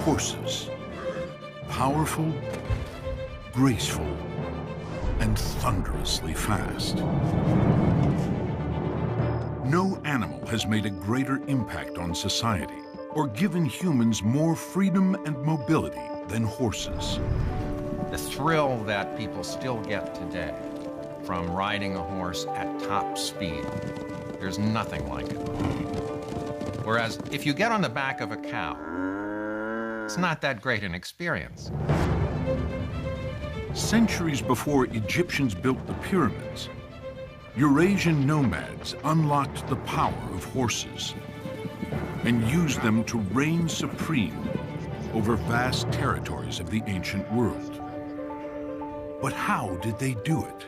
Horses. Powerful, graceful, and thunderously fast. No animal has made a greater impact on society or given humans more freedom and mobility than horses. The thrill that people still get today from riding a horse at top speed, there's nothing like it. Whereas if you get on the back of a cow, it's not that great an experience. Centuries before Egyptians built the pyramids, Eurasian nomads unlocked the power of horses and used them to reign supreme over vast territories of the ancient world. But how did they do it?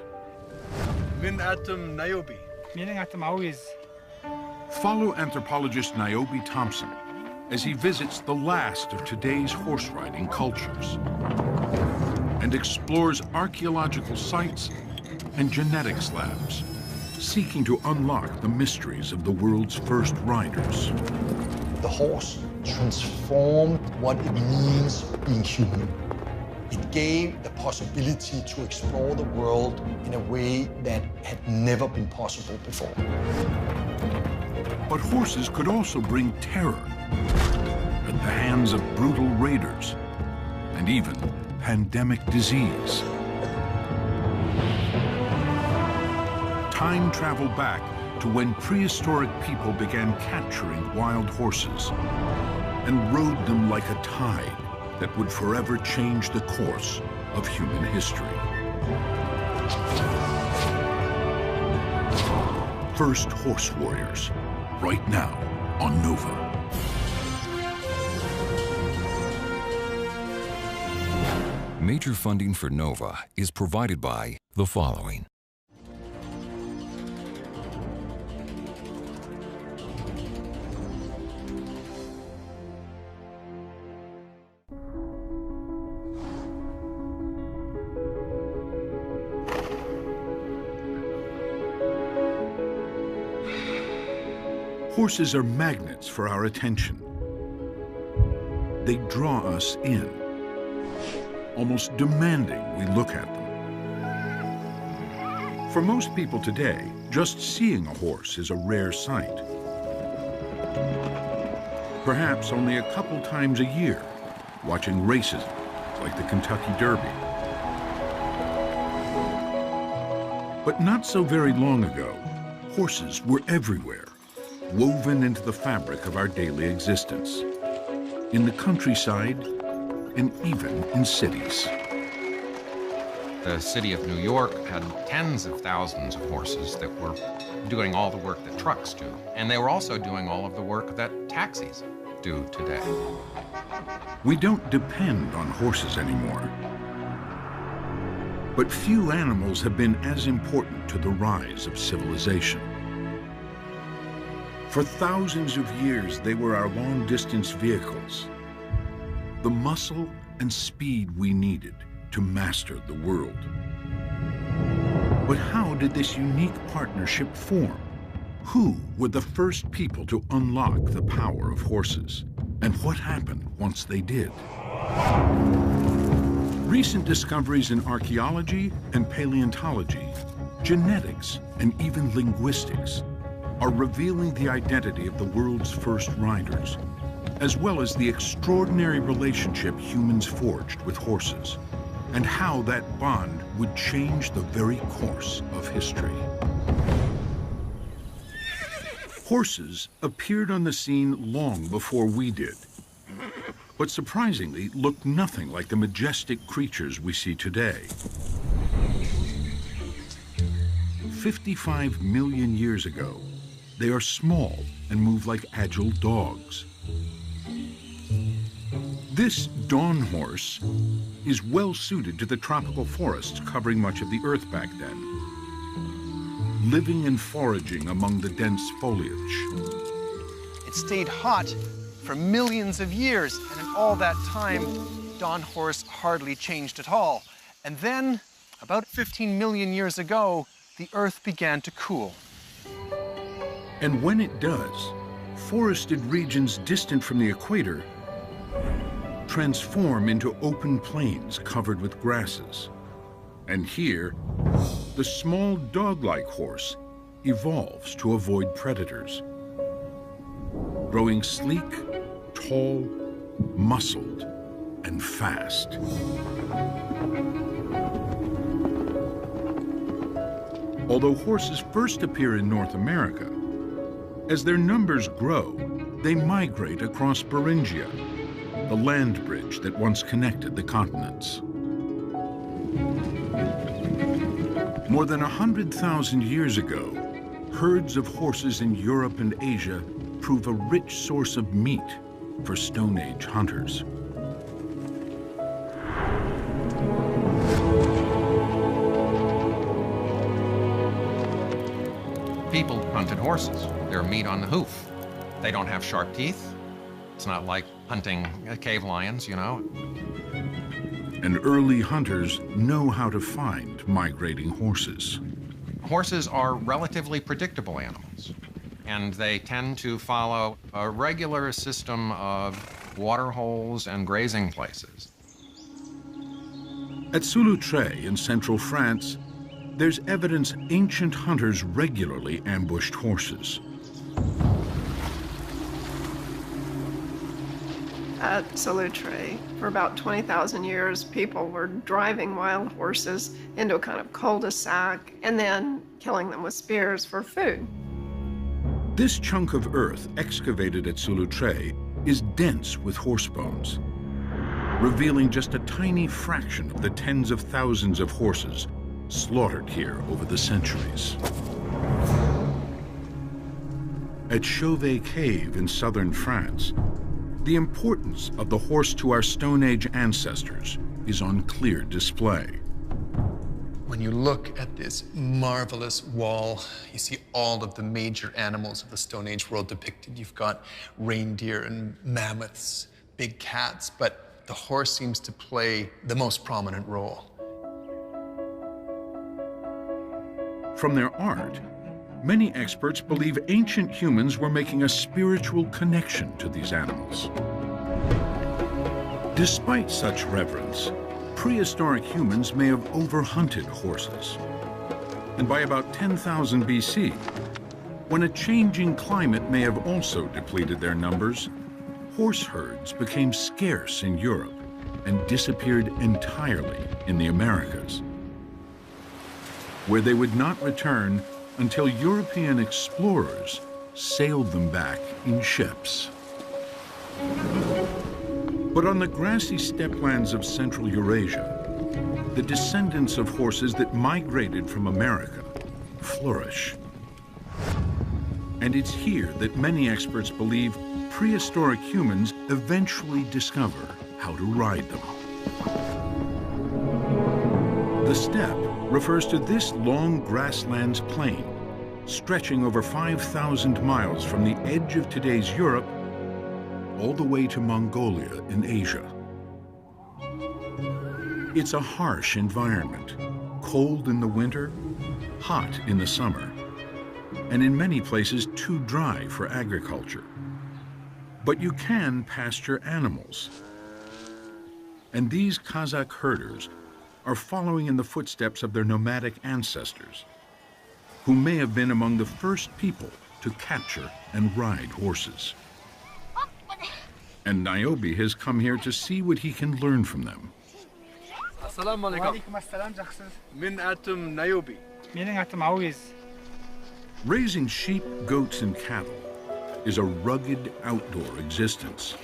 Follow anthropologist Niobe Thompson as he visits the last of today's horse riding cultures and explores archaeological sites and genetics labs, seeking to unlock the mysteries of the world's first riders. The horse transformed what it means being human. It gave the possibility to explore the world in a way that had never been possible before. But horses could also bring terror at the hands of brutal raiders and even pandemic disease. Time travel back to when prehistoric people began capturing wild horses and rode them like a tide that would forever change the course of human history. First Horse Warriors, right now on Nova. Major funding for Nova is provided by the following. Horses are magnets for our attention. They draw us in, almost demanding we look at them. For most people today, just seeing a horse is a rare sight. Perhaps only a couple times a year, watching races like the Kentucky Derby. But not so very long ago, horses were everywhere, woven into the fabric of our daily existence, in the countryside and even in cities. The city of New York had tens of thousands of horses that were doing all the work that trucks do. And they were also doing all of the work that taxis do today. We don't depend on horses anymore. But few animals have been as important to the rise of civilization. For thousands of years, they were our long-distance vehicles, the muscle and speed we needed to master the world. But how did this unique partnership form? Who were the first people to unlock the power of horses? And what happened once they did? Recent discoveries in archaeology and paleontology, genetics, and even linguistics are revealing the identity of the world's first riders, as well as the extraordinary relationship humans forged with horses, and how that bond would change the very course of history. Horses appeared on the scene long before we did, but surprisingly looked nothing like the majestic creatures we see today. 55 million years ago, they are small and move like agile dogs. This dawn horse is well suited to the tropical forests covering much of the earth back then, living and foraging among the dense foliage. It stayed hot for millions of years, and in all that time, dawn horse hardly changed at all. And then, about 15 million years ago, the earth began to cool. And when it does, forested regions distant from the equator transform into open plains covered with grasses. And here, the small dog-like horse evolves to avoid predators. Growing sleek, tall, muscled, and fast. Although horses first appear in North America, as their numbers grow, they migrate across Beringia, the land bridge that once connected the continents. More than 100,000 years ago, herds of horses in Europe and Asia prove a rich source of meat for Stone Age hunters. People hunted horses. They're meat on the hoof. They don't have sharp teeth. It's not like hunting cave lions, you know. And early hunters know how to find migrating horses. Horses are relatively predictable animals, and they tend to follow a regular system of water holes and grazing places. At Sous-Loutré in central France, there's evidence ancient hunters regularly ambushed horses. At Sous-Loutré, for about 20,000 years, people were driving wild horses into a kind of cul-de-sac and then killing them with spears for food. This chunk of earth excavated at Sous-Loutré is dense with horse bones, revealing just a tiny fraction of the tens of thousands of horses slaughtered here over the centuries. At Chauvet Cave in southern France, the importance of the horse to our Stone Age ancestors is on clear display. When you look at this marvelous wall, you see all of the major animals of the Stone Age world depicted. You've got reindeer and mammoths, big cats, but the horse seems to play the most prominent role. From their art, many experts believe ancient humans were making a spiritual connection to these animals. Despite such reverence, prehistoric humans may have overhunted horses. And by about 10,000 BC, when a changing climate may have also depleted their numbers, horse herds became scarce in Europe and disappeared entirely in the Americas, where they would not return until European explorers sailed them back in ships. But on the grassy steppelands of Central Eurasia, the descendants of horses that migrated from America flourish. And it's here that many experts believe prehistoric humans eventually discover how to ride them. The steppe refers to this long grasslands plain, stretching over 5,000 miles from the edge of today's Europe all the way to Mongolia in Asia. It's a harsh environment, cold in the winter, hot in the summer, and in many places too dry for agriculture. But you can pasture animals. And these Kazakh herders are following in the footsteps of their nomadic ancestors, who may have been among the first people to capture and ride horses. And Niobe has come here to see what he can learn from them. Assalamu alaikum. Min atum Niobe. Meaning atum Awiz. Raising sheep, goats, and cattle is a rugged outdoor existence.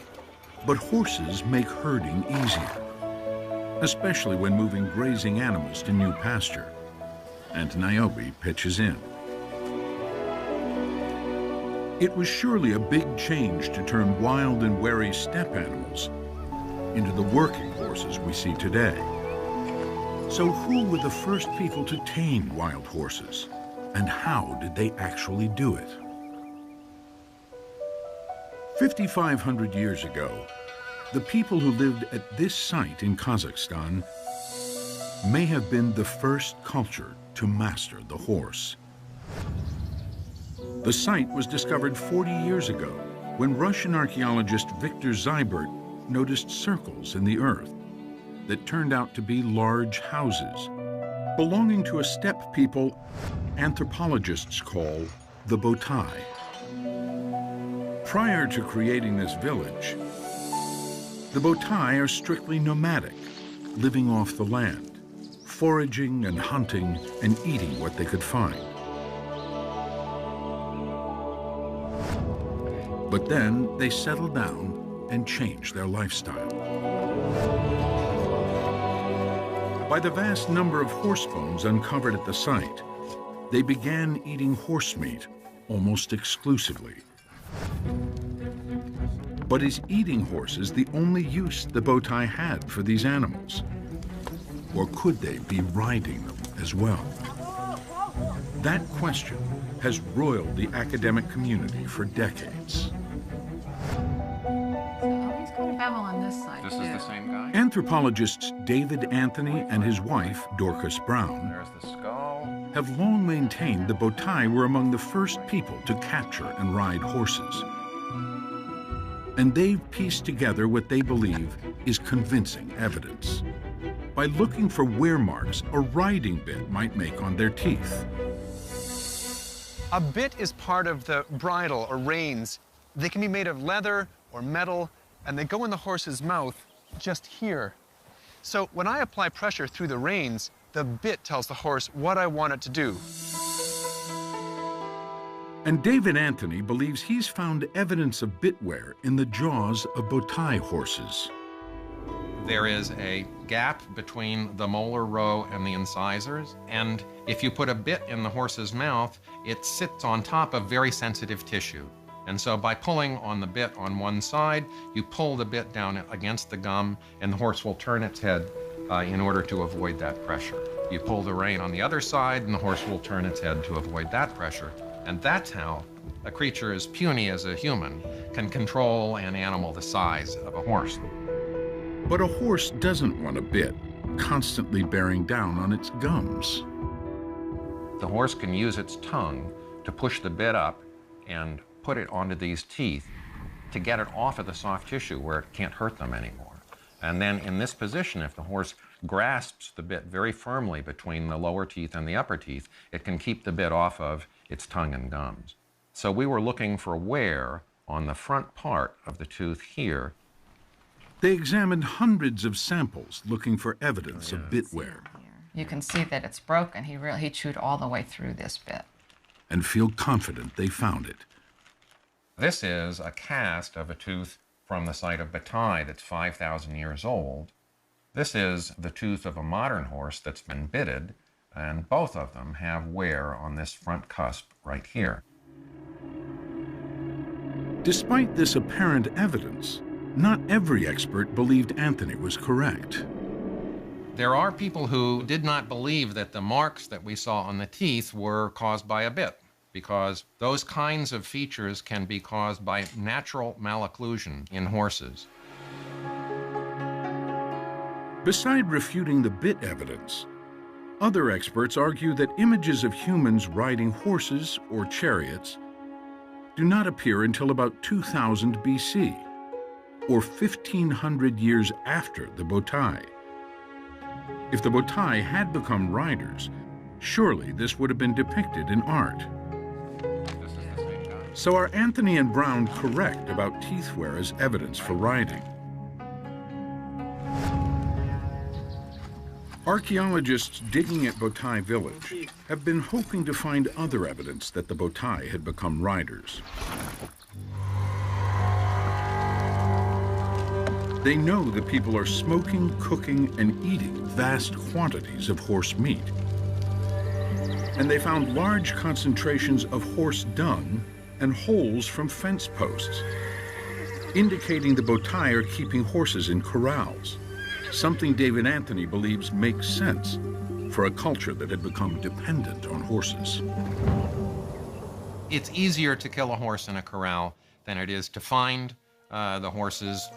But horses make herding easier, especially when moving grazing animals to new pasture. And Niobe pitches in. It was surely a big change to turn wild and wary steppe animals into the working horses we see today. So who were the first people to tame wild horses? And how did they actually do it? 5,500 years ago, the people who lived at this site in Kazakhstan may have been the first culture to master the horse. The site was discovered 40 years ago when Russian archaeologist Viktor Zybert noticed circles in the earth that turned out to be large houses belonging to a steppe people anthropologists call the Botai. Prior to creating this village, the Botai are strictly nomadic, living off the land, foraging and hunting and eating what they could find. But then they settled down and changed their lifestyle. By the vast number of horse bones uncovered at the site, they began eating horse meat almost exclusively. But is eating horses the only use the Botai had for these animals? Or could they be riding them as well? That question has roiled the academic community for decades. He's got a bevel on this side. This is the same guy? Anthropologists David Anthony and his wife, Dorcas Brown, There's the skull. have long maintained the Botai were among the first people to capture and ride horses. And they've pieced together what they believe is convincing evidence by looking for wear marks a riding bit might make on their teeth. A bit is part of the bridle or reins. They can be made of leather or metal, and they go in the horse's mouth just here. So when I apply pressure through the reins, the bit tells the horse what I want it to do. And David Anthony believes he's found evidence of bit wear in the jaws of Botai horses. There is a gap between the molar row and the incisors, and if you put a bit in the horse's mouth, it sits on top of very sensitive tissue. And so by pulling on the bit on one side, you pull the bit down against the gum, and the horse will turn its head in order to avoid that pressure. You pull the rein on the other side, and the horse will turn its head to avoid that pressure. And that's how a creature as puny as a human can control an animal the size of a horse. But a horse doesn't want a bit constantly bearing down on its gums. The horse can use its tongue to push the bit up and put it onto these teeth to get it off of the soft tissue where it can't hurt them anymore. And then in this position, if the horse grasps the bit very firmly between the lower teeth and the upper teeth, it can keep the bit off of its tongue and gums. So we were looking for wear on the front part of the tooth here. They examined hundreds of samples looking for evidence of bit wear. You can see that it's broken. He chewed all the way through this bit. And feel confident they found it. This is a cast of a tooth from the site of Botai that's 5,000 years old. This is the tooth of a modern horse that's been bitted, and both of them have wear on this front cusp right here. Despite this apparent evidence, not every expert believed Anthony was correct. There are people who did not believe that the marks that we saw on the teeth were caused by a bit, because those kinds of features can be caused by natural malocclusion in horses. Beside refuting the bit evidence, other experts argue that images of humans riding horses or chariots do not appear until about 2000 BC, or 1,500 years after the Botai. If the Botai had become riders, surely this would have been depicted in art. So are Anthony and Brown correct about teeth wear as evidence for riding? Archaeologists digging at Botai village have been hoping to find other evidence that the Botai had become riders. They know the people are smoking, cooking, and eating vast quantities of horse meat. And they found large concentrations of horse dung and holes from fence posts, indicating the Botai are keeping horses in corrals, something David Anthony believes makes sense for a culture that had become dependent on horses. It's easier to kill a horse in a corral than it is to find the horses,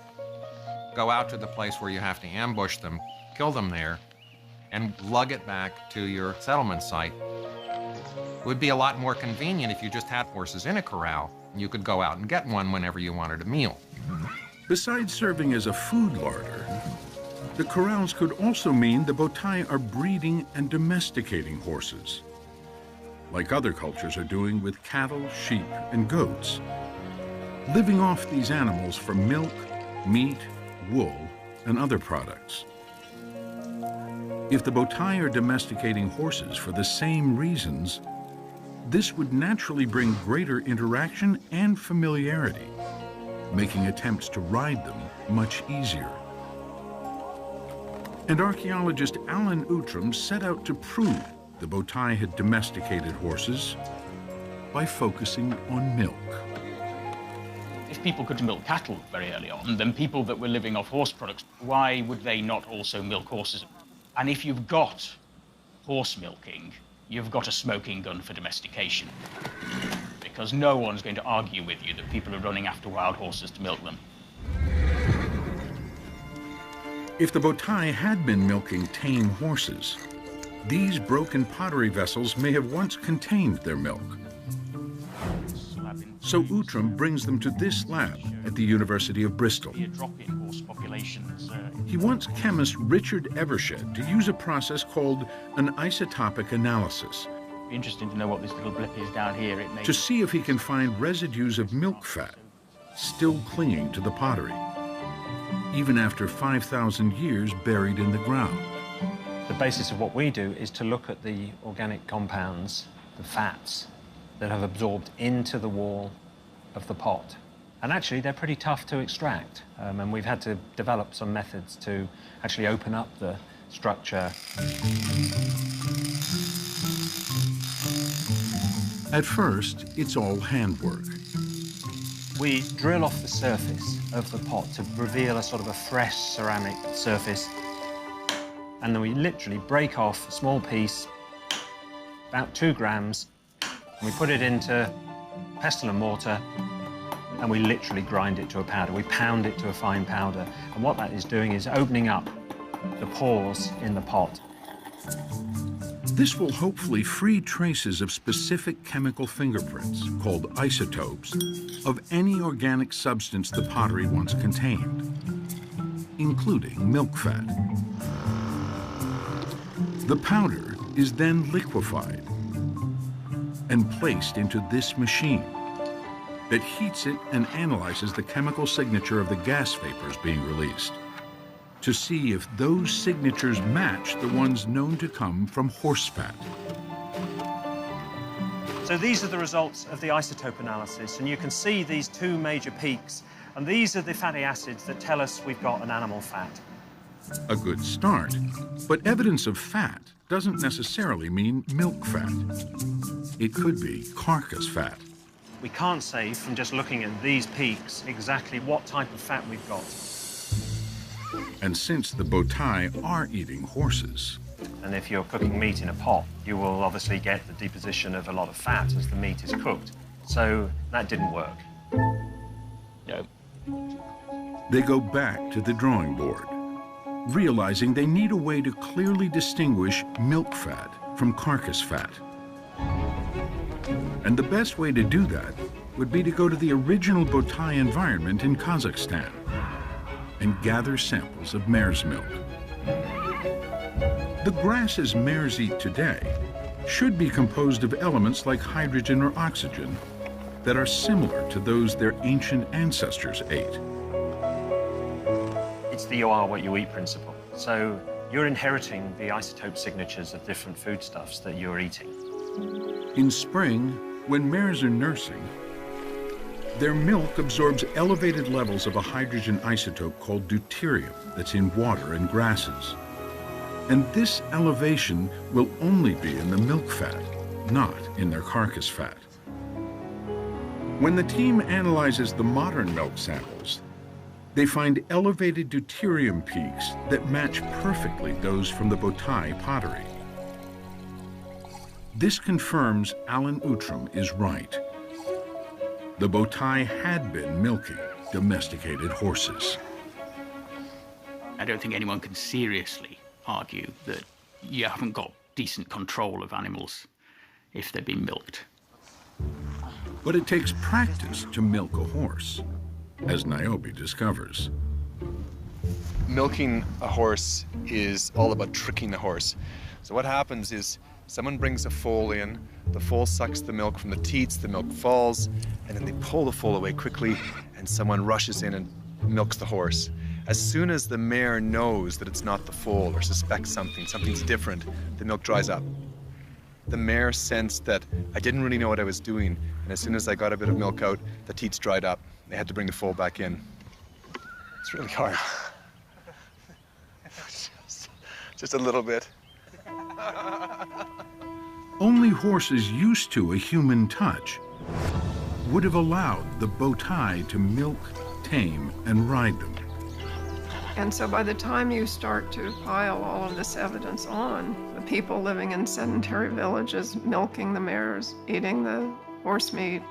go out to the place where you have to ambush them, kill them there, and lug it back to your settlement site. It would be a lot more convenient if you just had horses in a corral, and you could go out and get one whenever you wanted a meal. Besides serving as a food larder, the corrals could also mean the Botai are breeding and domesticating horses, like other cultures are doing with cattle, sheep, and goats, living off these animals for milk, meat, wool, and other products. If the Botai are domesticating horses for the same reasons, this would naturally bring greater interaction and familiarity, making attempts to ride them much easier. And archaeologist Alan Outram set out to prove the Botai had domesticated horses by focusing on milk. If people could milk cattle very early on, then people that were living off horse products, why would they not also milk horses? And if you've got horse milking, you've got a smoking gun for domestication. Because no one's going to argue with you that people are running after wild horses to milk them. If the Botai had been milking tame horses, these broken pottery vessels may have once contained their milk. So Outram brings them to this lab at the University of Bristol. He wants chemist Richard Evershed to use a process called an isotopic analysis. Interesting to know what this little blip is down here. To see if he can find residues of milk fat still clinging to the pottery, even after 5,000 years buried in the ground. The basis of what we do is to look at the organic compounds, the fats, that have absorbed into the wall of the pot. And actually, they're pretty tough to extract. And we've had to develop some methods to actually open up the structure. At first, it's all handwork. We drill off the surface of the pot to reveal a sort of a fresh ceramic surface. And then we literally break off a small piece, about 2 grams, and we put it into pestle and mortar, and we literally grind it to a powder. We pound it to a fine powder. And what that is doing is opening up the pores in the pot. This will hopefully free traces of specific chemical fingerprints, called isotopes, of any organic substance the pottery once contained, including milk fat. The powder is then liquefied and placed into this machine that heats it and analyzes the chemical signature of the gas vapors being released to see if those signatures match the ones known to come from horse fat. So these are the results of the isotope analysis, and you can see these 2 major peaks, and these are the fatty acids that tell us we've got an animal fat. A good start, but evidence of fat doesn't necessarily mean milk fat. It could be carcass fat. We can't say from just looking at these peaks exactly what type of fat we've got. And since the Botai are eating horses, and if you're cooking meat in a pot, you will obviously get the deposition of a lot of fat as the meat is cooked. So that didn't work. No. They go back to the drawing board, realizing they need a way to clearly distinguish milk fat from carcass fat. And the best way to do that would be to go to the original Botai environment in Kazakhstan and gather samples of mare's milk. The grasses mares eat today should be composed of elements like hydrogen or oxygen that are similar to those their ancient ancestors ate. It's the you are what you eat principle. So you're inheriting the isotope signatures of different foodstuffs that you're eating. In spring, when mares are nursing, their milk absorbs elevated levels of a hydrogen isotope called deuterium that's in water and grasses. And this elevation will only be in the milk fat, not in their carcass fat. When the team analyzes the modern milk samples, they find elevated deuterium peaks that match perfectly those from the Botai pottery. This confirms Alan Outram is right. The Botai had been milking domesticated horses. I don't think anyone can seriously argue that you haven't got decent control of animals if they've been milked. But it takes practice to milk a horse. as Niobe discovers. Milking a horse is all about tricking a horse. So what happens is someone brings a foal in, the foal sucks the milk from the teats, the milk falls, and then they pull the foal away quickly, and someone rushes in and milks the horse. As soon as the mare knows that it's not the foal or suspects something's different, the milk dries up. The mare sensed that I didn't really know what I was doing, and as soon as I got a bit of milk out, the teats dried up. They had to bring the foal back in. It's really hard. Just a little bit. Only horses used to a human touch would have allowed the bow tie to milk, tame, and ride them. And so by the time you start to pile all of this evidence on, the people living in sedentary villages, milking the mares, eating the horse meat,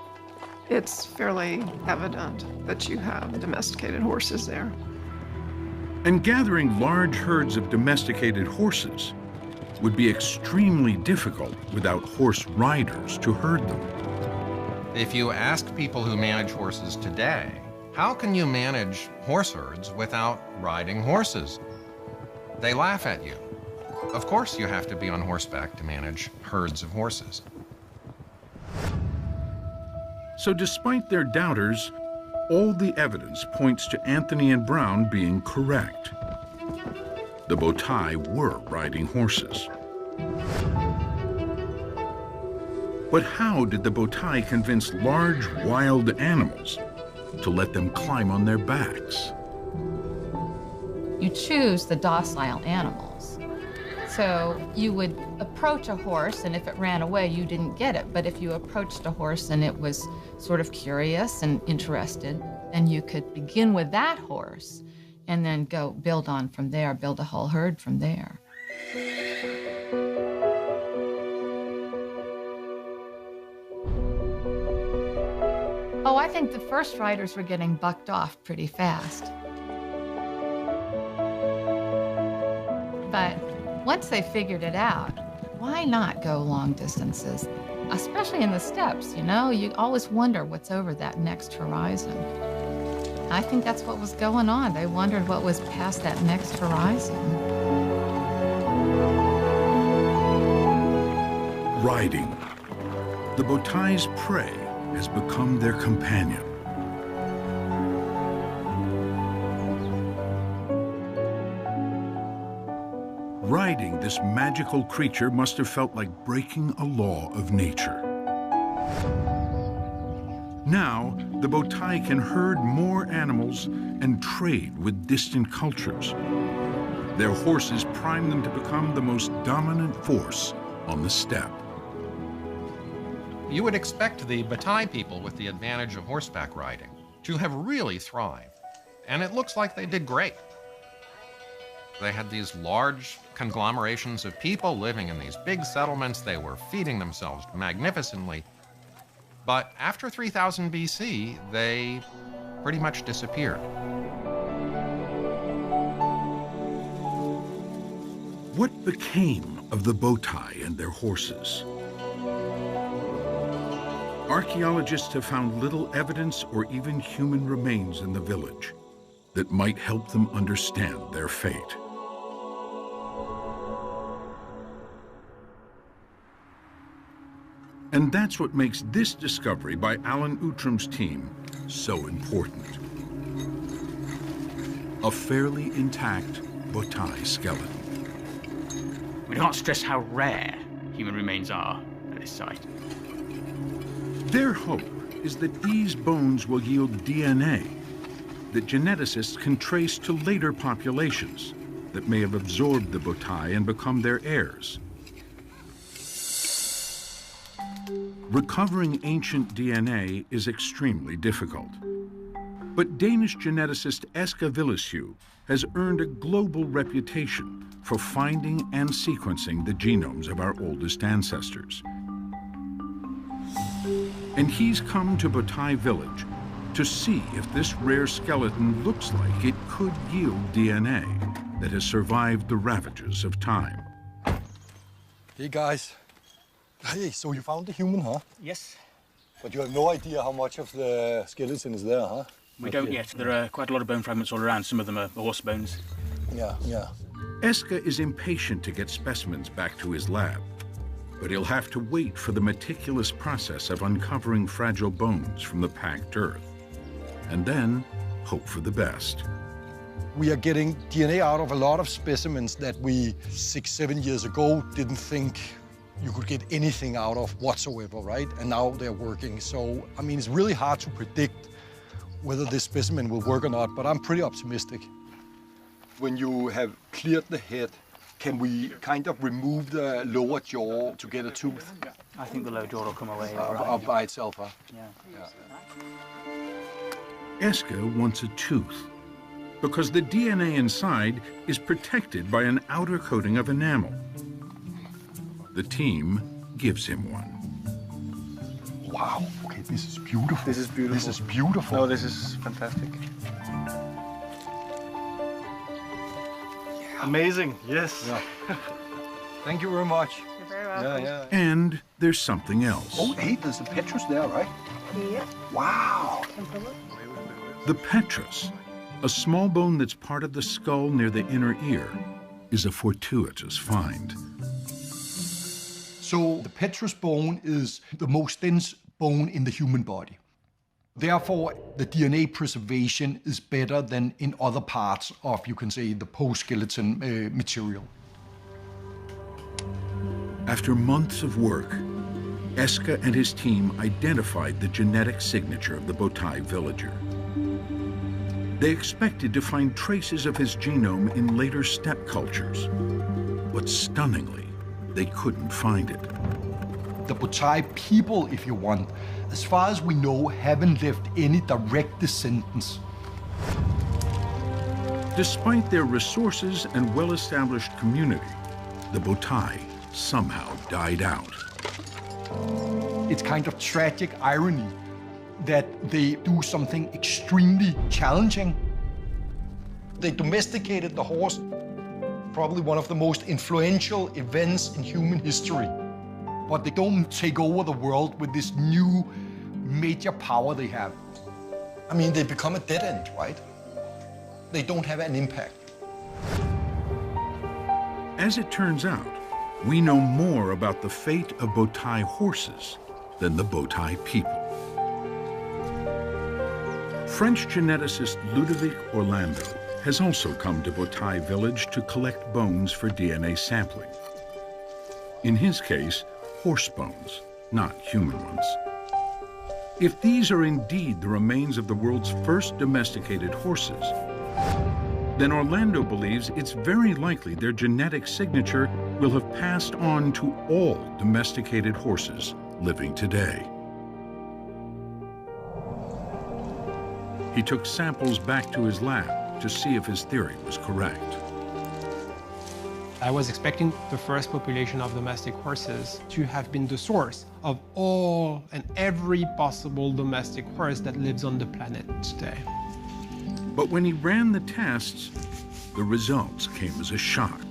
it's fairly evident that you have domesticated horses there. And gathering large herds of domesticated horses would be extremely difficult without horse riders to herd them. If you ask people who manage horses today, how can you manage horse herds without riding horses? They laugh at you. Of course you have to be on horseback to manage herds of horses. So despite their doubters, all the evidence points to Anthony and Brown being correct. The bow tie were riding horses. But how did the bow tie convince large wild animals to let them climb on their backs? You choose the docile animals. So you would approach a horse, and if it ran away, you didn't get it. But if you approached a horse and it was sort of curious and interested, then you could begin with that horse and then go build on from there, build a whole herd from there. Oh, I think the first riders were getting bucked off pretty fast. But once they figured it out, why not go long distances? Especially in the steppes, you know? You always wonder what's over that next horizon. I think that's what was going on. They wondered what was past that next horizon. Riding. The bow tie's prey has become their companion. Riding this magical creature must have felt like breaking a law of nature. Now, the bow tie can herd more animals and trade with distant cultures. Their horses prime them to become the most dominant force on the steppe. You would expect the Batai people with the advantage of horseback riding to have really thrived, and it looks like they did great. They had these large conglomerations of people living in these big settlements. They were feeding themselves magnificently. But after 3000 BC, they pretty much disappeared. What became of the bow tie and their horses? Archaeologists have found little evidence or even human remains in the village that might help them understand their fate. And that's what makes this discovery by Alan Outram's team so important. A fairly intact bow tie skeleton. We can't stress how rare human remains are at this site. Their hope is that these bones will yield DNA that geneticists can trace to later populations that may have absorbed the bow tie and become their heirs. Recovering ancient DNA is extremely difficult. But Danish geneticist Eske Villesjø has earned a global reputation for finding and sequencing the genomes of our oldest ancestors. And he's come to bow tie village to see if this rare skeleton looks like it could yield DNA that has survived the ravages of time. Hey guys. Hey, so you found the human, huh? Yes. But you have no idea how much of the skeleton is there, huh? We don't yet. There are quite a lot of bone fragments all around. Some of them are horse bones. Yeah, yeah. Eske is impatient to get specimens back to his lab, but he'll have to wait for the meticulous process of uncovering fragile bones from the packed earth, and then hope for the best. We are getting DNA out of a lot of specimens that we 6-7 years ago didn't think you could get anything out of whatsoever, right? And now they're working. So, I mean, it's really hard to predict whether this specimen will work or not, but I'm pretty optimistic. When you have cleared the head, can we kind of remove the lower jaw to get a tooth? I think the lower jaw will come away By itself, huh? Yeah. Eske wants a tooth because the DNA inside is protected by an outer coating of enamel. The team gives him one. Wow, okay, this is beautiful. This is beautiful. This is beautiful. Oh, this is fantastic. Yeah. Amazing, yes. Yeah. Thank you very much. You're very welcome. Yeah. And there's something else. Oh, hey, there's a petrus there, right? Yeah. Wow. The petrus, a small bone that's part of the skull near the inner ear, is a fortuitous find. So the petrus bone is the most dense bone in the human body. Therefore, the DNA preservation is better than in other parts of, you can say, the post-skeleton material. After months of work, Eske and his team identified the genetic signature of the Botai villager. They expected to find traces of his genome in later steppe cultures, but stunningly, they couldn't find it. The Botai people, if you want, as far as we know, haven't left any direct descendants. Despite their resources and well-established community, the Botai somehow died out. It's kind of tragic irony that they do something extremely challenging. They domesticated the horse, probably one of the most influential events in human history. But they don't take over the world with this new major power they have. I mean, they become a dead end, right? They don't have an impact. As it turns out, we know more about the fate of Botai horses than the Botai people. French geneticist Ludovic Orlando has also come to Botai village to collect bones for DNA sampling. In his case, horse bones, not human ones. If these are indeed the remains of the world's first domesticated horses, then Orlando believes it's very likely their genetic signature will have passed on to all domesticated horses living today. He took samples back to his lab to see if his theory was correct. I was expecting the first population of domestic horses to have been the source of all and every possible domestic horse that lives on the planet today. But when he ran the tests, the results came as a shock.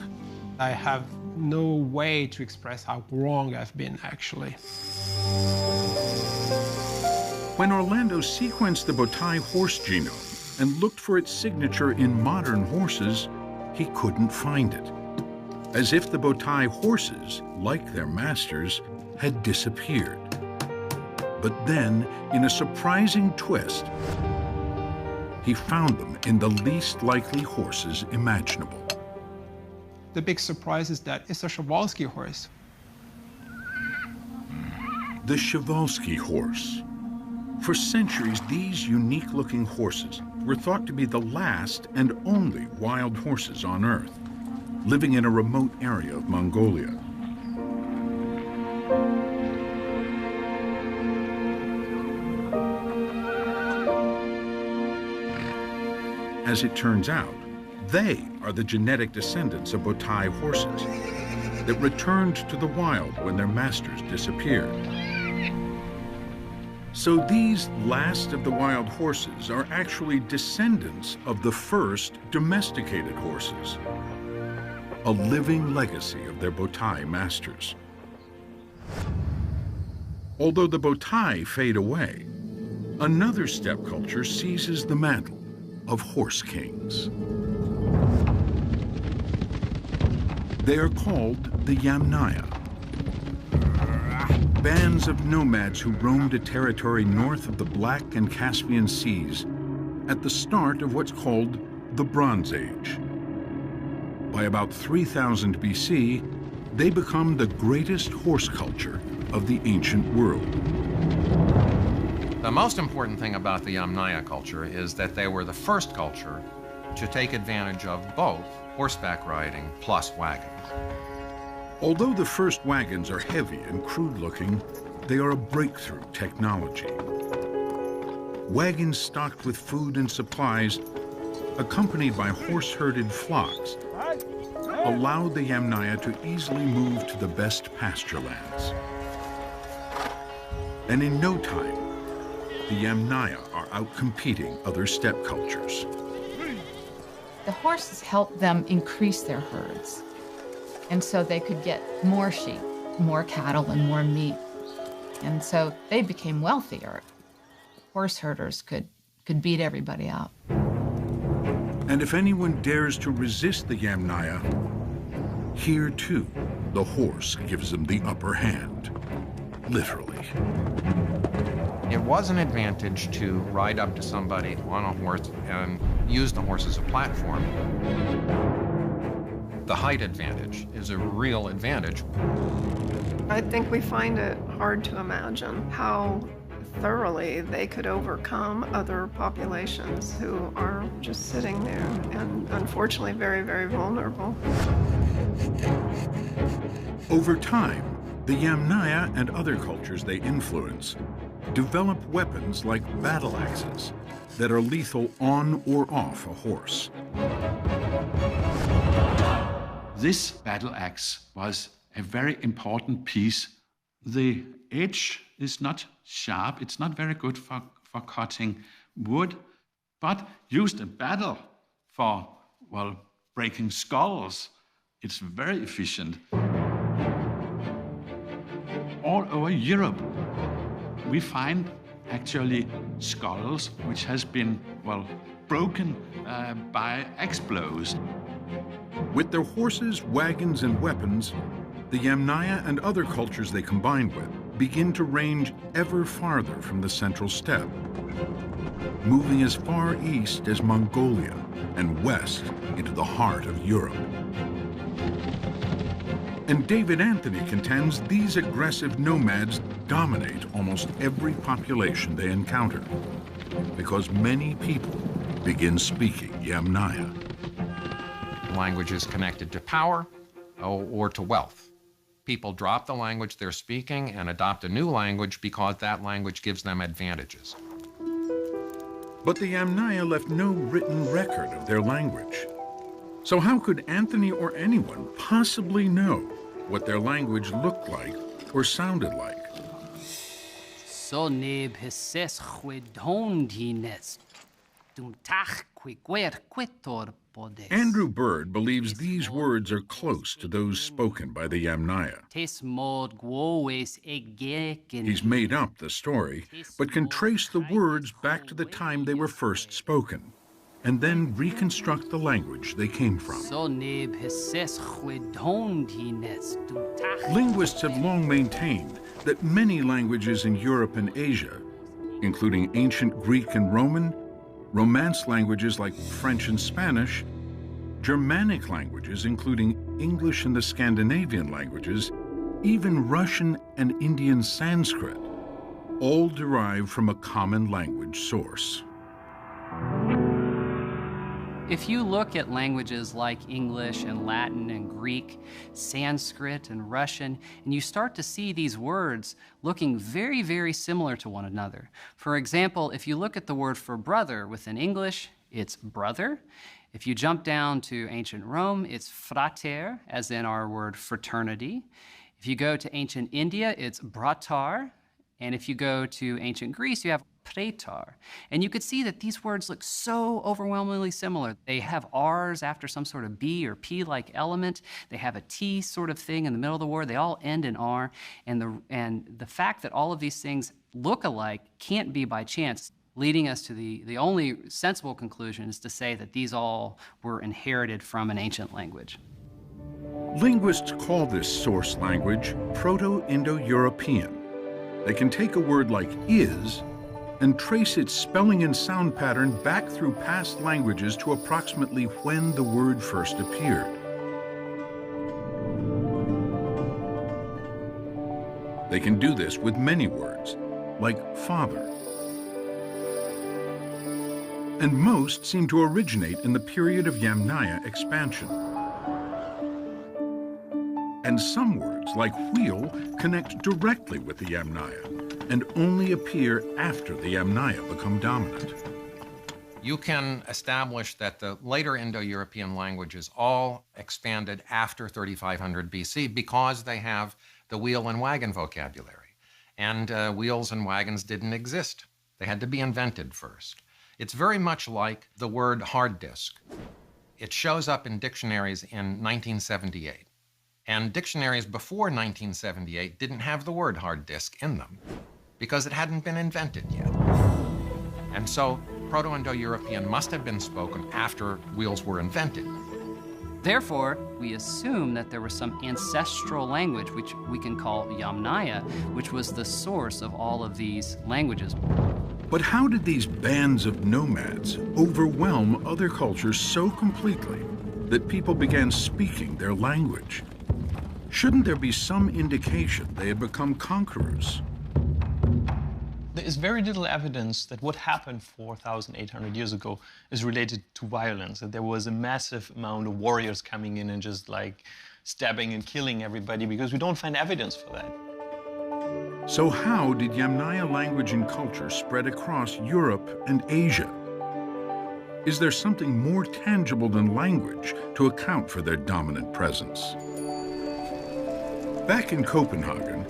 I have no way to express how wrong I've been, actually. When Orlando sequenced the Botai horse genome and looked for its signature in modern horses, he couldn't find it. As if the Botai horses, like their masters, had disappeared. But then, in a surprising twist, he found them in the least likely horses imaginable. The big surprise is that it's a Przewalski horse. The Przewalski horse. For centuries, these unique-looking horses were thought to be the last and only wild horses on Earth, living in a remote area of Mongolia. As it turns out, they are the genetic descendants of Botai horses that returned to the wild when their masters disappeared. So these last of the wild horses are actually descendants of the first domesticated horses, a living legacy of their Botai masters. Although the Botai fade away, Another steppe culture seizes the mantle of horse kings. They are called the Yamnaya. Bands of nomads who roamed a territory north of the Black and Caspian Seas at the start of what's called the Bronze Age. By about 3000 BC, they become the greatest horse culture of the ancient world. The most important thing about the Yamnaya culture is that they were the first culture to take advantage of both horseback riding plus wagons. Although the first wagons are heavy and crude-looking, they are a breakthrough technology. Wagons stocked with food and supplies, accompanied by horse-herded flocks, allowed the Yamnaya to easily move to the best pasture lands. And in no time, the Yamnaya are out-competing other steppe cultures. The horses helped them increase their herds. And so they could get more sheep, more cattle, and more meat. And so they became wealthier. Horse herders could beat everybody out. And if anyone dares to resist the Yamnaya, here too, the horse gives them the upper hand, literally. It was an advantage to ride up to somebody on a horse and use the horse as a platform. The height advantage is a real advantage. I think we find it hard to imagine how thoroughly they could overcome other populations who are just sitting there and unfortunately very, very vulnerable. Over time, the Yamnaya and other cultures they influence develop weapons like battle axes that are lethal on or off a horse. This battle axe was a very important piece. The edge is not sharp, it's not very good for cutting wood, but used in battle for, well, breaking skulls, it's very efficient. All over Europe, we find actually skulls which has been, well, broken by axe blows. With their horses, wagons, and weapons, the Yamnaya and other cultures they combined with begin to range ever farther from the central steppe, moving as far east as Mongolia and west into the heart of Europe. And David Anthony contends these aggressive nomads dominate almost every population they encounter, because many people begin speaking Yamnaya. Language is connected to power or to wealth. People drop the language they're speaking and adopt a new language because that language gives them advantages. But the Yamnaya left no written record of their language. So how could Anthony or anyone possibly know what their language looked like or sounded like? Andrew Bird believes these words are close to those spoken by the Yamnaya. He's made up the story, but can trace the words back to the time they were first spoken, and then reconstruct the language they came from. Linguists have long maintained that many languages in Europe and Asia, including ancient Greek and Roman, Romance languages like French and Spanish, Germanic languages including English and the Scandinavian languages, even Russian and Indian Sanskrit, all derive from a common language source. If you look at languages like English and Latin and Greek, Sanskrit and Russian, and you start to see these words looking very, very similar to one another. For example, if you look at the word for brother within English, it's brother. If you jump down to ancient Rome, it's frater, as in our word fraternity. If you go to ancient India, it's bratar. And if you go to ancient Greece, you have pretar. And you could see that these words look so overwhelmingly similar. They have R's after some sort of B or P-like element. They have a T sort of thing in the middle of the word. They all end in R. And the fact that all of these things look alike can't be by chance, leading us to the only sensible conclusion is to say that these all were inherited from an ancient language. Linguists call this source language Proto-Indo-European. They can take a word like is and trace its spelling and sound pattern back through past languages to approximately when the word first appeared. They can do this with many words, like father. And most seem to originate in the period of Yamnaya expansion. And some words, like wheel, connect directly with the Yamnaya and only appear after the Yamnaya become dominant. You can establish that the later Indo-European languages all expanded after 3500 BC because they have the wheel and wagon vocabulary. And wheels and wagons didn't exist. They had to be invented first. It's very much like the word hard disk. It shows up in dictionaries in 1978. And dictionaries before 1978 didn't have the word hard disk in them because it hadn't been invented yet. And so Proto-Indo-European must have been spoken after wheels were invented. Therefore, we assume that there was some ancestral language, which we can call Yamnaya, which was the source of all of these languages. But how did these bands of nomads overwhelm other cultures so completely that people began speaking their language? Shouldn't there be some indication they had become conquerors? There is very little evidence that what happened 4,800 years ago is related to violence, that there was a massive amount of warriors coming in and just like stabbing and killing everybody, because we don't find evidence for that. So how did Yamnaya language and culture spread across Europe and Asia? Is there something more tangible than language to account for their dominant presence? Back in Copenhagen,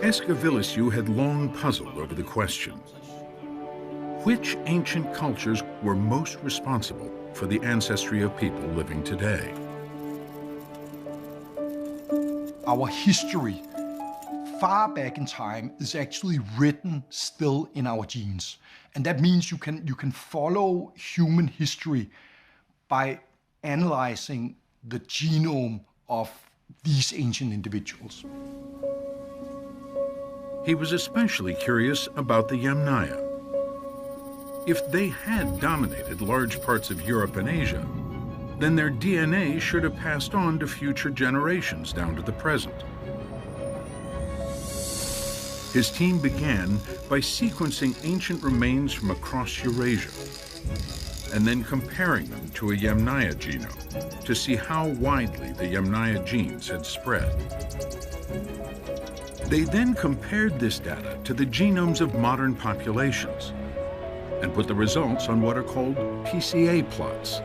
Eske Villesju had long puzzled over the question: which ancient cultures were most responsible for the ancestry of people living today? Our history, far back in time, is actually written still in our genes. And that means you can follow human history by analyzing the genome of these ancient individuals. He was especially curious about the Yamnaya. If they had dominated large parts of Europe and Asia, then their DNA should have passed on to future generations down to the present. His team began by sequencing ancient remains from across Eurasia, and then comparing them to a Yamnaya genome to see how widely the Yamnaya genes had spread. They then compared this data to the genomes of modern populations and put the results on what are called PCA plots.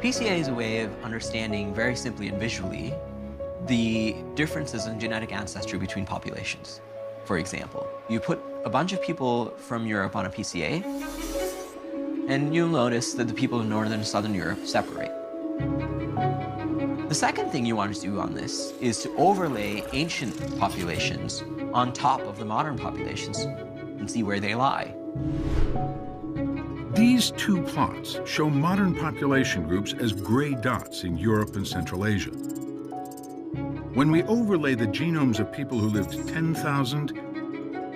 PCA is a way of understanding very simply and visually the differences in genetic ancestry between populations. For example, you put a bunch of people from Europe on a PCA, and you'll notice that the people in Northern and Southern Europe separate. The second thing you want to do on this is to overlay ancient populations on top of the modern populations and see where they lie. These two plots show modern population groups as gray dots in Europe and Central Asia. When we overlay the genomes of people who lived 10,000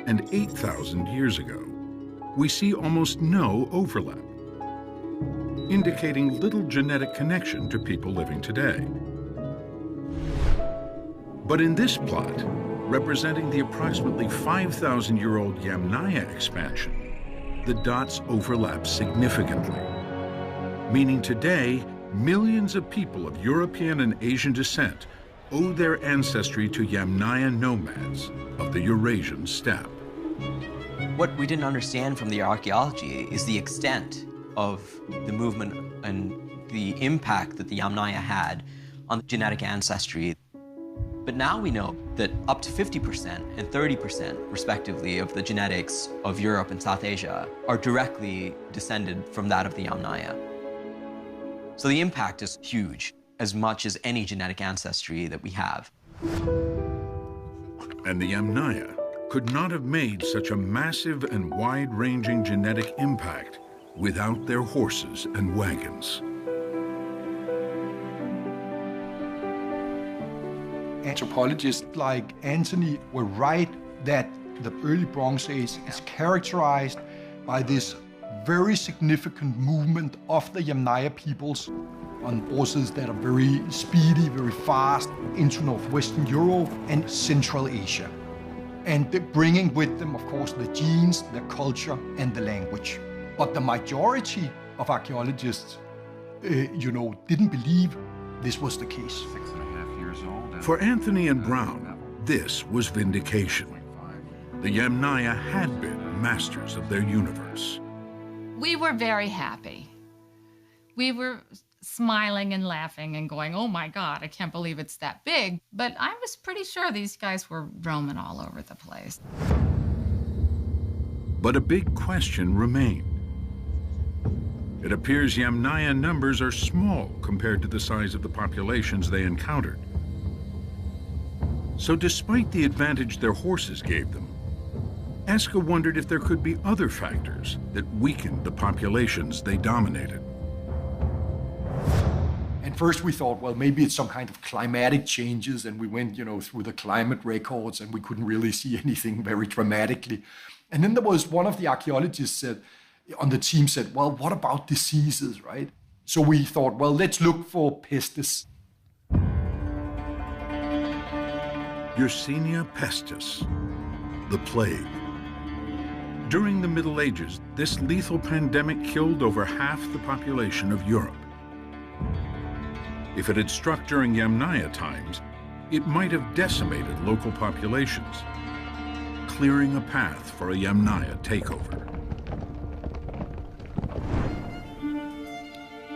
and 8,000 years ago, we see almost no overlap, indicating little genetic connection to people living today. But in this plot, representing the approximately 5,000-year-old Yamnaya expansion, the dots overlap significantly, meaning today, millions of people of European and Asian descent owe their ancestry to Yamnaya nomads of the Eurasian steppe. What we didn't understand from the archaeology is the extent of the movement and the impact that the Yamnaya had on genetic ancestry. But now we know that up to 50% and 30%, respectively, of the genetics of Europe and South Asia are directly descended from that of the Yamnaya. So the impact is huge, as much as any genetic ancestry that we have. And the Yamnaya could not have made such a massive and wide-ranging genetic impact without their horses and wagons. Anthropologists like Anthony were right that the early Bronze Age is characterized by this very significant movement of the Yamnaya peoples on horses that are very speedy, very fast, into northwestern Europe and Central Asia. And they're bringing with them, of course, the genes, the culture, and the language. But the majority of archaeologists, didn't believe this was the case. For Anthony and Brown, this was vindication. The Yamnaya had been masters of their universe. We were very happy. We were smiling and laughing and going, oh my God, I can't believe it's that big. But I was pretty sure these guys were roaming all over the place. But a big question remained. It appears Yamnaya numbers are small compared to the size of the populations they encountered. So despite the advantage their horses gave them, Eske wondered if there could be other factors that weakened the populations they dominated. And first we thought, well, maybe it's some kind of climatic changes, and we went, through the climate records, and we couldn't really see anything very dramatically. And then there was one of the archaeologists on the team said, well, what about diseases, right? So we thought, well, let's look for pestis. Yersinia pestis, the plague. During the Middle Ages, this lethal pandemic killed over half the population of Europe. If it had struck during Yamnaya times, it might have decimated local populations, clearing a path for a Yamnaya takeover.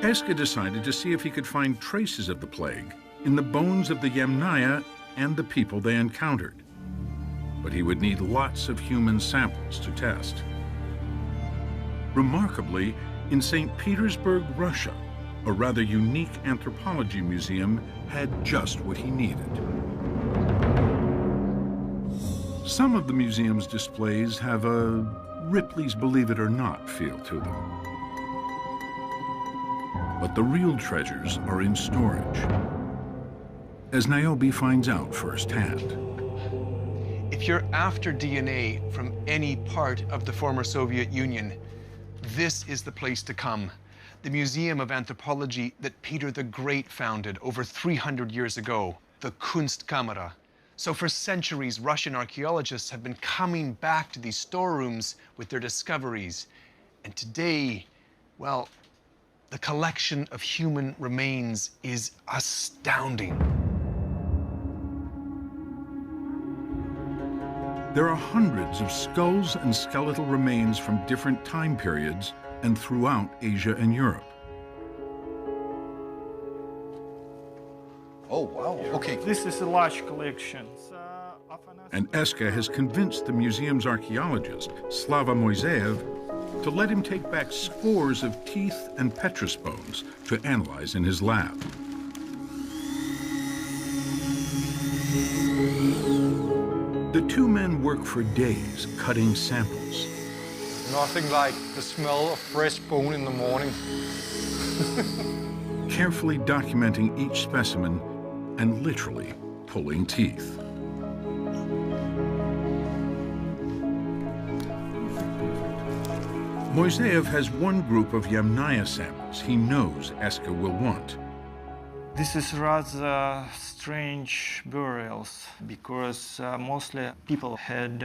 Eske decided to see if he could find traces of the plague in the bones of the Yamnaya and the people they encountered. But he would need lots of human samples to test. Remarkably, in St. Petersburg, Russia, a rather unique anthropology museum had just what he needed. Some of the museum's displays have a Ripley's Believe It or Not feel to them. But the real treasures are in storage, as Niobe finds out firsthand. If you're after DNA from any part of the former Soviet Union, this is the place to come. The Museum of Anthropology that Peter the Great founded over 300 years ago, the Kunstkamera. So for centuries, Russian archaeologists have been coming back to these storerooms with their discoveries. And today, well, the collection of human remains is astounding. There are hundreds of skulls and skeletal remains from different time periods and throughout Asia and Europe. Oh, wow, okay. This is a large collection. And Eske has convinced the museum's archaeologist, Slava Moiseev, to let him take back scores of teeth and petrous bones to analyze in his lab. The two men work for days cutting samples. Nothing like the smell of fresh bone in the morning. Carefully documenting each specimen and literally pulling teeth. Moiseev has one group of Yamnaya samples he knows Eske will want. This is rather strange burials because mostly people had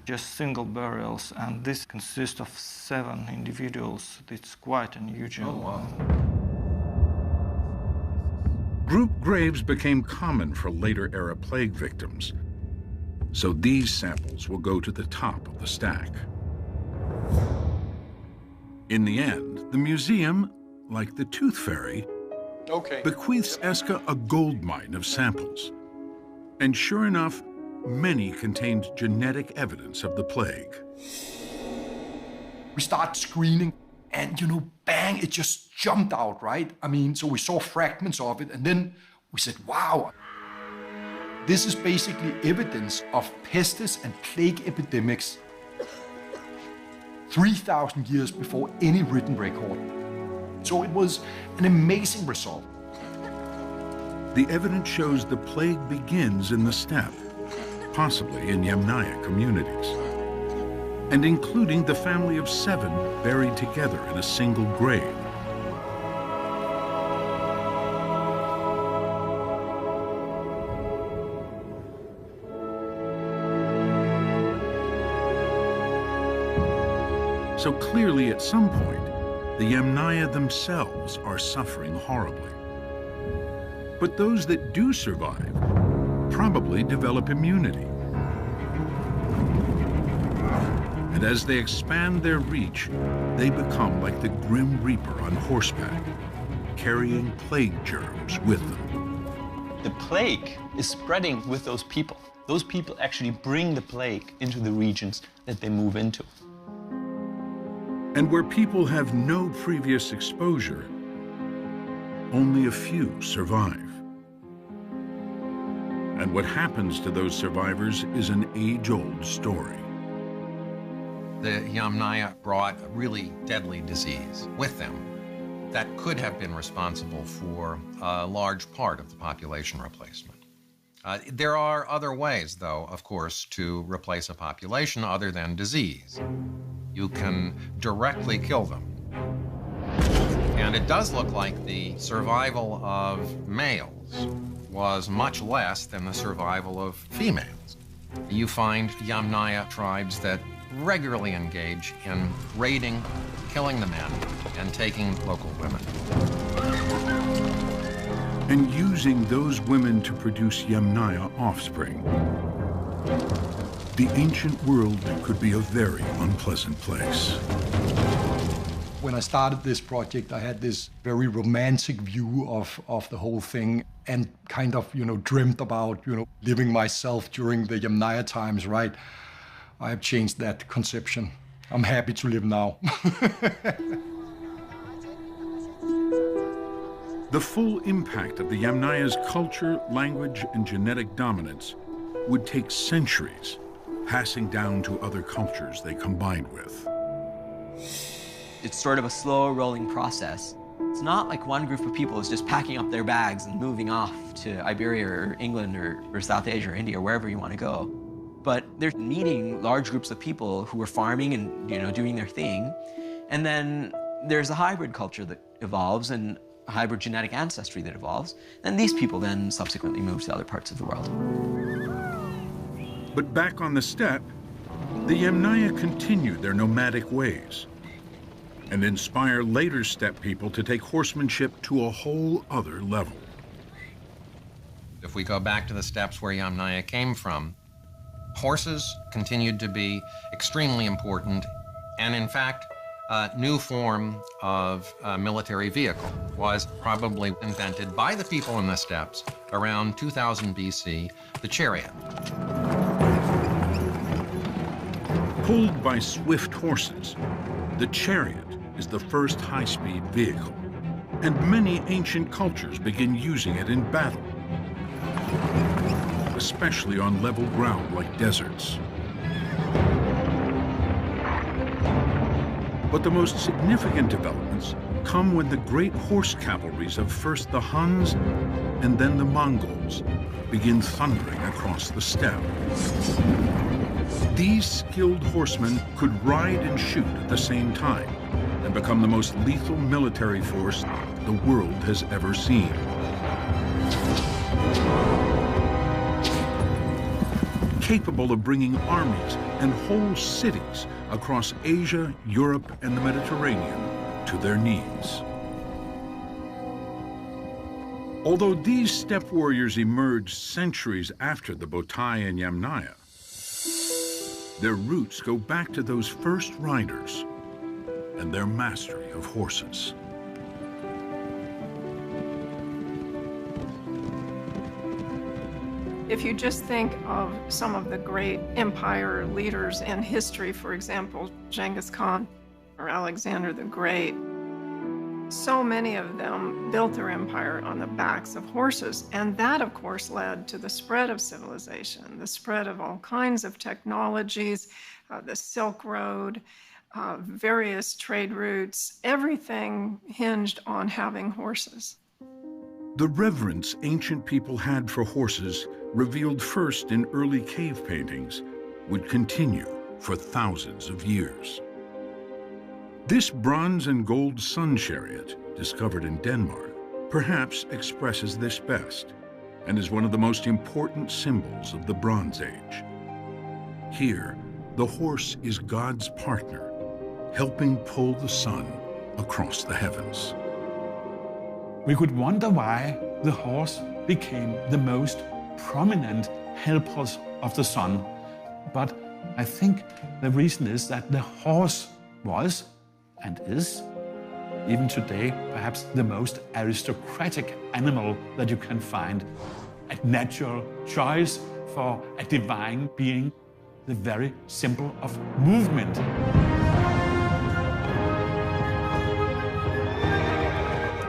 just single burials, and this consists of 7 individuals. It's quite unusual. Oh, wow. Group graves became common for later-era plague victims, so these samples will go to the top of the stack. In the end, the museum, like the Tooth Fairy, bequeaths Eske a gold mine of samples. And sure enough, many contained genetic evidence of the plague. We start screening, and bang, it just jumped out, right? I mean, so we saw fragments of it, and then we said, wow, this is basically evidence of pestis and plague epidemics 3,000 years before any written record. So it was an amazing result. The evidence shows the plague begins in the steppe, possibly in Yamnaya communities, and including the family of 7 buried together in a single grave. So clearly, at some point, the Yamnaya themselves are suffering horribly. But those that do survive probably develop immunity. And as they expand their reach, they become like the Grim Reaper on horseback, carrying plague germs with them. The plague is spreading with those people. Those people actually bring the plague into the regions that they move into. And where people have no previous exposure, only a few survive. And what happens to those survivors is an age-old story. The Yamnaya brought a really deadly disease with them that could have been responsible for a large part of the population replacement. There are other ways, though, of course, to replace a population other than disease. You can directly kill them. And it does look like the survival of males was much less than the survival of females. You find Yamnaya tribes that regularly engage in raiding, killing the men, and taking local women. And using those women to produce Yamnaya offspring. The ancient world could be a very unpleasant place. When I started this project, I had this very romantic view of the whole thing and kind of, dreamt about, living myself during the Yamnaya times, right? I have changed that conception. I'm happy to live now. The full impact of the Yamnaya's culture, language, and genetic dominance would take centuries, passing down to other cultures they combined with. It's sort of a slow rolling process. It's not like one group of people is just packing up their bags and moving off to Iberia or England or South Asia or India or wherever you want to go. But they're meeting large groups of people who are farming and doing their thing. And then there's a hybrid culture that evolves and a hybrid genetic ancestry that evolves. And these people then subsequently move to other parts of the world. But back on the steppe, the Yamnaya continued their nomadic ways and inspire later steppe people to take horsemanship to a whole other level. If we go back to the steppes where Yamnaya came from, horses continued to be extremely important, and in fact, a new form of military vehicle was probably invented by the people in the steppes around 2000 BC, the chariot. Pulled by swift horses, the chariot is the first high-speed vehicle, and many ancient cultures begin using it in battle, especially on level ground like deserts. But the most significant developments come when the great horse cavalries of first the Huns and then the Mongols begin thundering across the steppe. These skilled horsemen could ride and shoot at the same time and become the most lethal military force the world has ever seen. Capable of bringing armies and whole cities across Asia, Europe, and the Mediterranean to their knees. Although these steppe warriors emerged centuries after the Botai and Yamnaya, their roots go back to those first riders and their mastery of horses. If you just think of some of the great empire leaders in history, for example, Genghis Khan or Alexander the Great, so many of them built their empire on the backs of horses. And that, of course, led to the spread of civilization, the spread of all kinds of technologies, the Silk Road, various trade routes. Everything hinged on having horses. The reverence ancient people had for horses, revealed first in early cave paintings, would continue for thousands of years. This bronze and gold sun chariot, discovered in Denmark, perhaps expresses this best, and is one of the most important symbols of the Bronze Age. Here, the horse is God's partner, helping pull the sun across the heavens. We could wonder why the horse became the most prominent helpers of the sun. But I think the reason is that the horse was, and is, even today, perhaps the most aristocratic animal that you can find. A natural choice for a divine being, the very symbol of movement.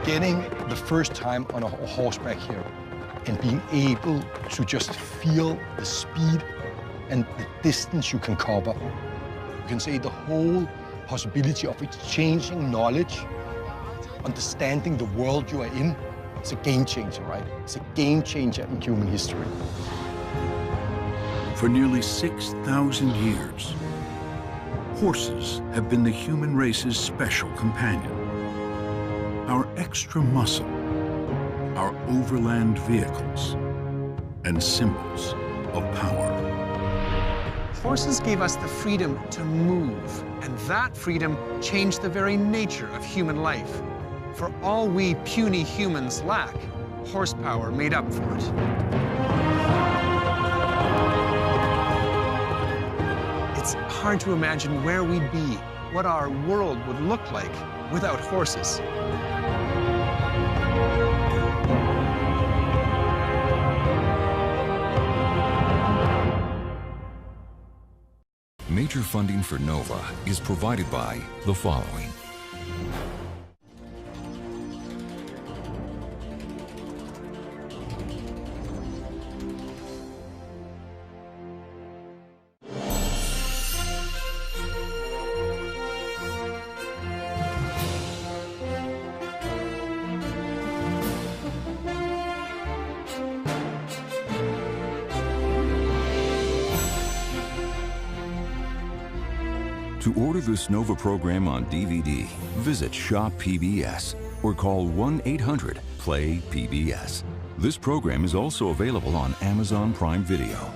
Getting the first time on a horseback here and being able to just feel the speed and the distance you can cover. You can say the whole possibility of exchanging knowledge, understanding the world you are in. It's a game changer, right? It's a game changer in human history. For nearly 6,000 years, horses have been the human race's special companion. Our extra muscle, our overland vehicles, and symbols of power. Horses gave us the freedom to move, and that freedom changed the very nature of human life. For all we puny humans lack, horsepower made up for it. It's hard to imagine where we'd be, what our world would look like without horses. Major funding for NOVA is provided by the following. To order this NOVA program on DVD, visit Shop PBS or call 1-800-PLAY-PBS. This program is also available on Amazon Prime Video.